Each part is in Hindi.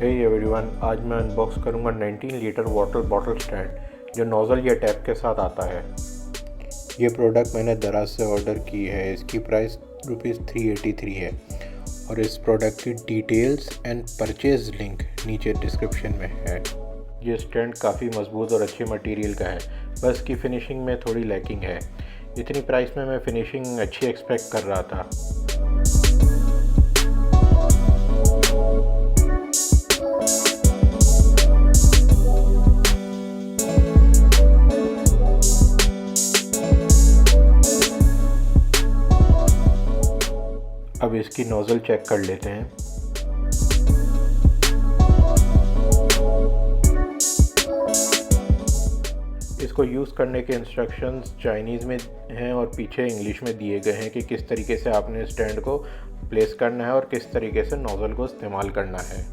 हे एवरीवन, आज मैं अनबॉक्स करूंगा 19 लीटर वाटर बॉटल स्टैंड जो नोज़ल या टैप के साथ आता है। ये प्रोडक्ट मैंने दराज से ऑर्डर की है। इसकी प्राइस ₹383 है और इस प्रोडक्ट की डिटेल्स एंड परचेज लिंक नीचे डिस्क्रिप्शन में है। ये स्टैंड काफ़ी मजबूत और अच्छे मटेरियल का है, बस की फिनिशिंग में थोड़ी लैकिंग है। इतनी प्राइस में मैं फिनिशिंग अच्छी एक्सपेक्ट कर रहा था। अब इसकी नोज़ल चेक कर लेते हैं। इसको यूज़ करने के इंस्ट्रक्शंस चाइनीज़ में हैं और पीछे इंग्लिश में दिए गए हैं कि किस तरीके से आपने स्टैंड को प्लेस करना है और किस तरीके से नोज़ल को इस्तेमाल करना है।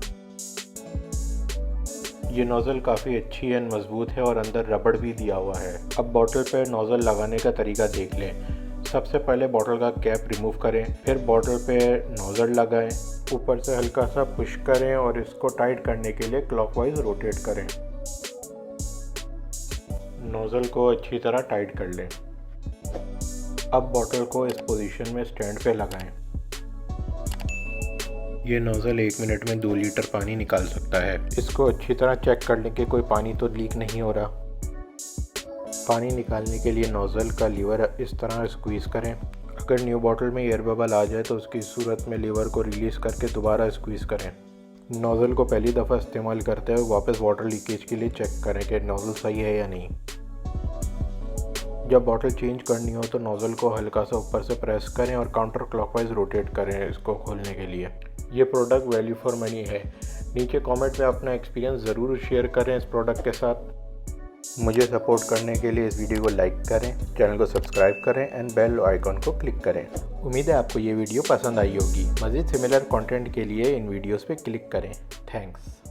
ये नोज़ल काफ़ी अच्छी एंड मज़बूत है और अंदर रबड़ भी दिया हुआ है। अब बॉटल पर नोज़ल लगाने का तरीका देख लें। सबसे पहले बॉटल का कैप रिमूव करें, फिर बॉटल पे नोज़ल लगाएं, ऊपर से हल्का सा पुश करें और इसको टाइट करने के लिए क्लॉकवाइज रोटेट करें। नोज़ल को अच्छी तरह टाइट कर लें। अब बॉटल को इस पोजीशन में स्टैंड पे लगाएं। ये नोज़ल 1 मिनट में 2 लीटर पानी निकाल सकता है। इसको अच्छी तरह चेक कर लें कि कोई पानी तो लीक नहीं हो रहा। पानी निकालने के लिए नोज़ल का लीवर इस तरह स्क्वीज़ करें। अगर न्यू बॉटल में एयर बबल आ जाए तो उसकी सूरत में लीवर को रिलीज़ करके दोबारा स्क्वीज़ करें। नोज़ल को पहली दफ़ा इस्तेमाल करते हुए वापस वाटर लीकेज के लिए चेक करें कि नोज़ल सही है या नहीं। जब बॉटल चेंज करनी हो तो नोज़ल को हल्का सा ऊपर से प्रेस करें और काउंटर क्लॉकवाइज रोटेट करें इसको खोलने के लिए। ये प्रोडक्ट वैल्यू फॉर मनी है। नीचे कमेंट में अपना एक्सपीरियंस ज़रूर शेयर करें इस प्रोडक्ट के साथ। मुझे सपोर्ट करने के लिए इस वीडियो को लाइक करें, चैनल को सब्सक्राइब करें एंड बेल आइकॉन को क्लिक करें। उम्मीद है आपको ये वीडियो पसंद आई होगी। मज़ीद सिमिलर कंटेंट के लिए इन वीडियोस पे क्लिक करें। थैंक्स।